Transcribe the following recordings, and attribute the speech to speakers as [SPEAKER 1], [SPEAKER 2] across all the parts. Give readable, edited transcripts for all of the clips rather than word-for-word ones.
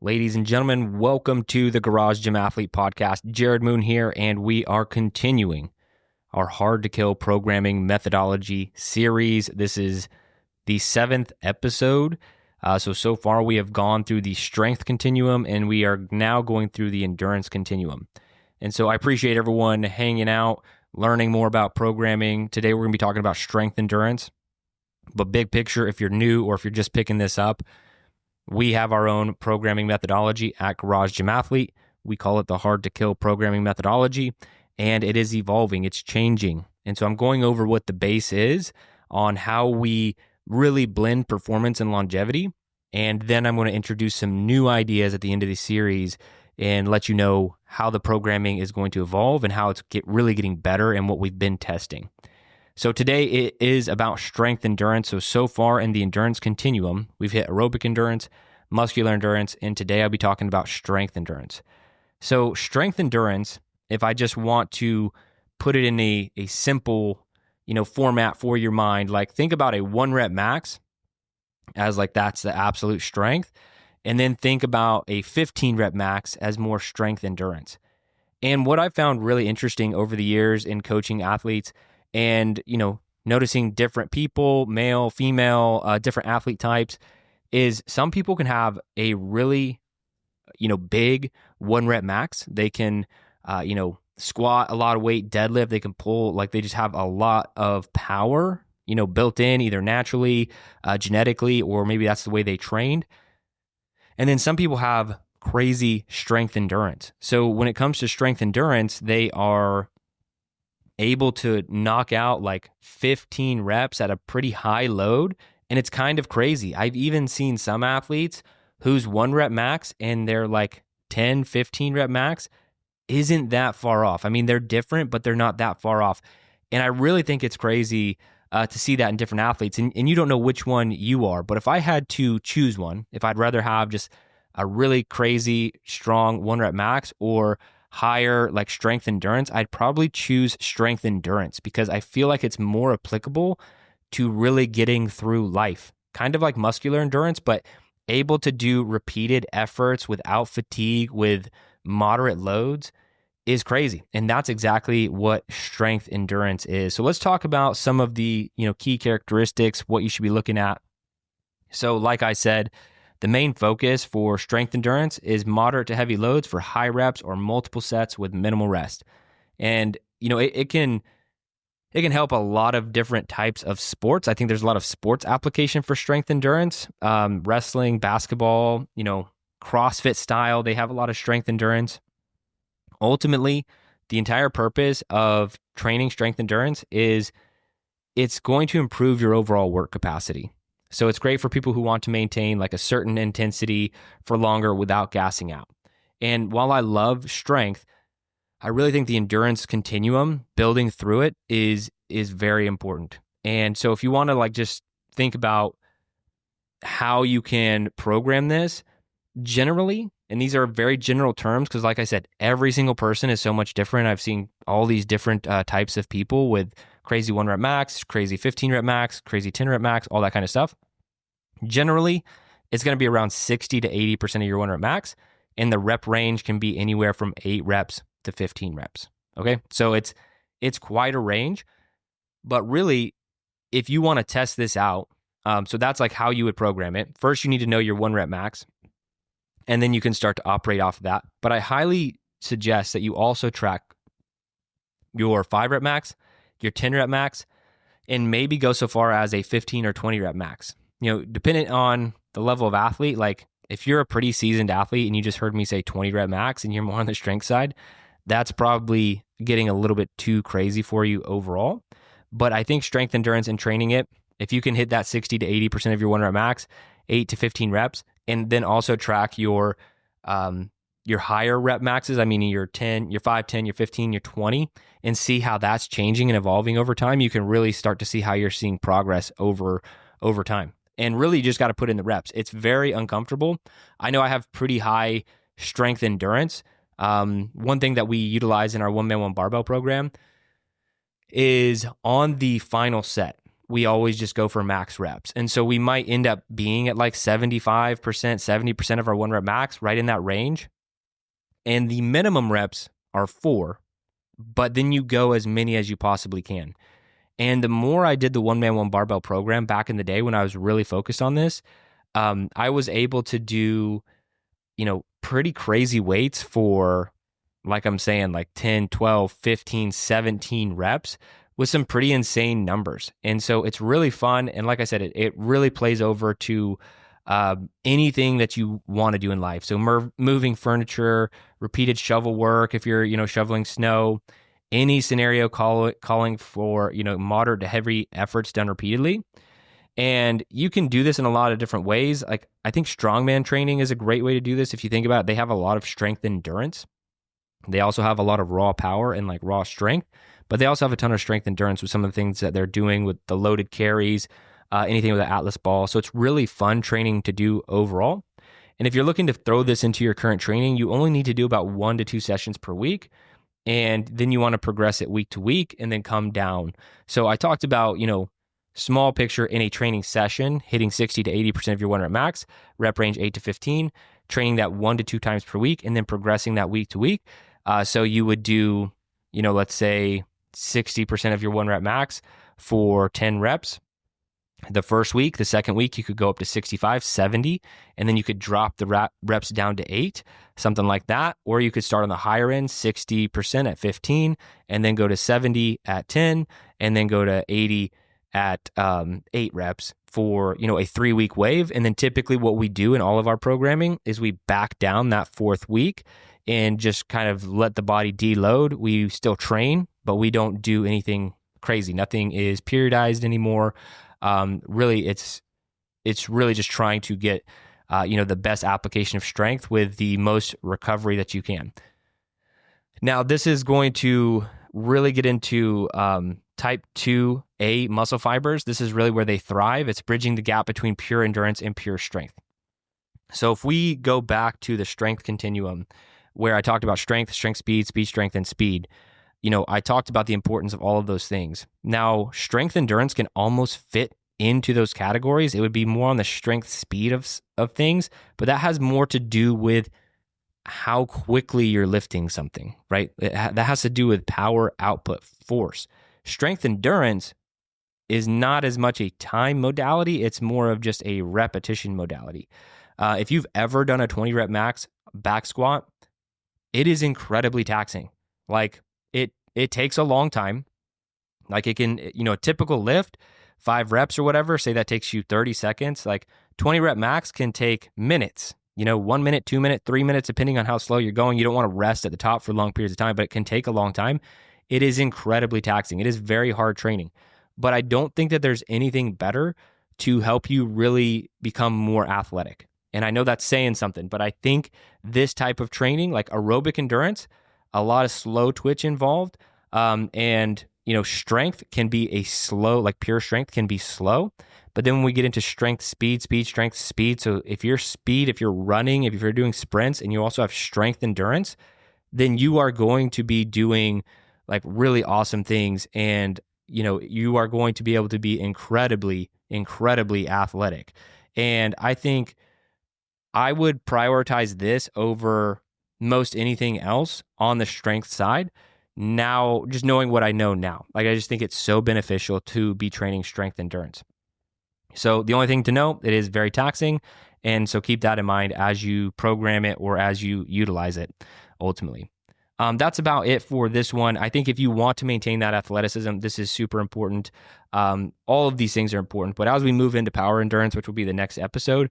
[SPEAKER 1] Ladies and gentlemen, welcome to the Garage Gym Athlete Podcast. Jerred Moon here, and we are continuing our Hard to Kill programming methodology series. This is the 7th episode. So far we have gone through the strength continuum, and we are now going through the endurance continuum. And so I appreciate everyone hanging out, learning more about programming. Today we're going to be talking about strength endurance. But big picture, if you're new or if you're just picking this up, we have our own programming methodology at Garage Gym Athlete. We call it the Hard to Kill programming methodology, and it is evolving. It's changing. And so I'm going over what the base is on how we really blend performance and longevity. And then I'm going to introduce some new ideas at the end of the series and let you know how the programming is going to evolve and how it's really getting better and what we've been testing. So today it is about strength endurance. So far in the endurance continuum, we've hit aerobic endurance, muscular endurance, and today I'll be talking about strength endurance. So strength endurance, if I just want to put it in a simple, format for your mind, like think about a 1 rep max as like that's the absolute strength, and then think about a 15 rep max as more strength endurance. And what I found really interesting over the years in coaching athletes and, noticing different people, male, female, different athlete types, is some people can have a really, big 1 rep max. They can, squat a lot of weight, deadlift. They can pull, like they just have a lot of power, built in either naturally, genetically, or maybe that's the way they trained. And then some people have crazy strength endurance. So when it comes to strength endurance, they are able to knock out like 15 reps at a pretty high load. And it's kind of crazy. I've even seen some athletes whose 1 rep max and their like 10, 15 rep max isn't that far off. I mean, they're different, but they're not that far off. And I really think it's crazy to see that in different athletes. And you don't know which one you are. But if I had to choose one, if I'd rather have just a really crazy, strong 1 rep max or higher like strength endurance, I'd probably choose strength endurance because I feel like it's more applicable to really getting through life. Kind of like muscular endurance, but able to do repeated efforts without fatigue with moderate loads is crazy. And that's exactly what strength endurance is. So let's talk about some of the, key characteristics, what you should be looking at. So like I said, the main focus for strength endurance is moderate to heavy loads for high reps or multiple sets with minimal rest. And, it can help a lot of different types of sports. I think there's a lot of sports application for strength endurance. Wrestling, basketball, CrossFit style, they have a lot of strength endurance. Ultimately, the entire purpose of training strength endurance is it's going to improve your overall work capacity. So it's great for people who want to maintain like a certain intensity for longer without gassing out. And while I love strength, I really think the endurance continuum, building through it is very important. And so if you want to like just think about how you can program this generally, and these are very general terms because like I said, every single person is so much different. I've seen all these different types of people with crazy 1 rep max, crazy 15 rep max, crazy 10 rep max, all that kind of stuff. Generally, it's going to be around 60 to 80% of your 1 rep max, and the rep range can be anywhere from 8 reps to 15 reps. Okay, so it's quite a range, but really, if you want to test this out, so that's like how you would program it. First, you need to know your 1 rep max, and then you can start to operate off of that. But I highly suggest that you also track your 5 rep max, your 10 rep max, and maybe go so far as a 15 or 20 rep max. Depending on the level of athlete, like if you're a pretty seasoned athlete and you just heard me say 20 rep max and you're more on the strength side, that's probably getting a little bit too crazy for you overall. But I think strength endurance and training it, if you can hit that 60 to 80% of your 1 rep max, 8 to 15 reps, and then also track your higher rep maxes, I mean your 10, your 5, 10, your 15, your 20, and see how that's changing and evolving over time, you can really start to see how you're seeing progress over time. And really you just got to put in the reps. It's very uncomfortable. I know I have pretty high strength endurance. One thing that we utilize in our 1-man-1 barbell program is on the final set, we always just go for max reps. And so we might end up being at like 75%, 70% of our 1 rep max, right in that range. And the minimum reps are 4, but then you go as many as you possibly can. And the more I did the 1-man-1 barbell program back in the day when I was really focused on this, I was able to do, pretty crazy weights for, like I'm saying, like 10, 12, 15, 17 reps with some pretty insane numbers. And so it's really fun. And like I said, it really plays over to anything that you want to do in life. So moving furniture, repeated shovel work, if you're, shoveling snow, any scenario calling for, moderate to heavy efforts done repeatedly. And you can do this in a lot of different ways. Like, I think strongman training is a great way to do this. If you think about it, they have a lot of strength and endurance. They also have a lot of raw power and like raw strength, but they also have a ton of strength and endurance with some of the things that they're doing with the loaded carries, anything with the Atlas ball. So it's really fun training to do overall. And if you're looking to throw this into your current training, you only need to do about 1 to 2 sessions per week. And then you want to progress it week to week and then come down. So I talked about, small picture in a training session, hitting 60 to 80% of your 1 rep max, rep range 8 to 15, training that 1 to 2 times per week, and then progressing that week to week. So you would do, let's say 60% of your 1 rep max for 10 reps. The first week, the second week, you could go up to 65, 70, and then you could drop the reps down to 8, something like that. Or you could start on the higher end, 60% at 15, and then go to 70 at 10, and then go to 80 at 8 reps for, a 3-week wave. And then typically what we do in all of our programming is we back down that 4th week and just kind of let the body deload. We still train, but we don't do anything crazy. Nothing is periodized anymore. Really, it's really just trying to get, the best application of strength with the most recovery that you can. Now, this is going to really get into type 2A muscle fibers. This is really where they thrive. It's bridging the gap between pure endurance and pure strength. So if we go back to the strength continuum, where I talked about strength, speed, strength, and speed, I talked about the importance of all of those things. Now, strength endurance can almost fit into those categories. It would be more on the strength speed of things, but that has more to do with how quickly you're lifting something, right? That has to do with power, output, force. Strength endurance is not as much a time modality. It's more of just a repetition modality. If you've ever done a 20 rep max back squat, it is incredibly taxing. Like, it takes a long time. Like, it can, a typical lift, 5 reps or whatever, say that takes you 30 seconds. Like, 20 rep max can take minutes, 1 minute, 2 minutes, 3 minutes, depending on how slow you're going. You don't want to rest at the top for long periods of time, but it can take a long time. It is incredibly taxing. It is very hard training. But I don't think that there's anything better to help you really become more athletic. And I know that's saying something, but I think this type of training, like aerobic endurance, a lot of slow twitch involved, and strength can be a slow, like pure strength can be slow. But then when we get into strength, speed, strength, speed. So if you're running, if you're doing sprints, and you also have strength endurance, then you are going to be doing like really awesome things, and you are going to be able to be incredibly athletic. And I think I would prioritize this over most anything else on the strength side. Now, just knowing what I know now, like, I just think it's so beneficial to be training strength endurance. So the only thing to know, it is very taxing. And so keep that in mind as you program it or as you utilize it ultimately. That's about it for this one. I think if you want to maintain that athleticism, this is super important. All of these things are important. But as we move into power endurance, which will be the next episode,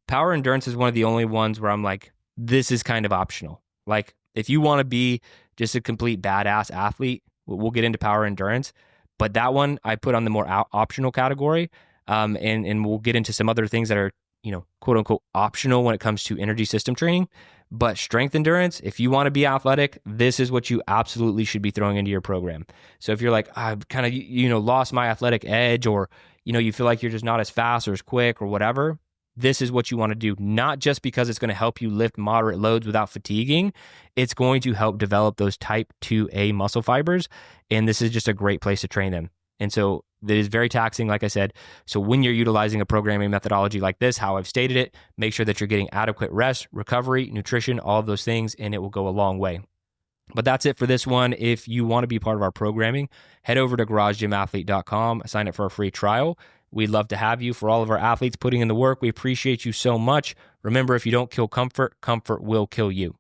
[SPEAKER 1] power endurance is one of the only ones where I'm like, this is kind of optional. Like, if you want to be just a complete badass athlete, we'll get into power endurance. But that one I put on the more optional category. And we'll get into some other things that are, quote unquote optional when it comes to energy system training. But strength endurance, if you want to be athletic, this is what you absolutely should be throwing into your program. So if you're like, I've kind of, lost my athletic edge, or, you feel like you're just not as fast or as quick or whatever, this is what you want to do. Not just because it's going to help you lift moderate loads without fatiguing. It's going to help develop those type 2A muscle fibers. And this is just a great place to train them. And so that is very taxing, like I said. So when you're utilizing a programming methodology like this, how I've stated it, make sure that you're getting adequate rest, recovery, nutrition, all of those things, and it will go a long way. But that's it for this one. If you want to be part of our programming, head over to garagegymathlete.com, sign up for a free trial. We'd love to have you. For all of our athletes putting in the work, we appreciate you so much. Remember, if you don't kill comfort, comfort will kill you.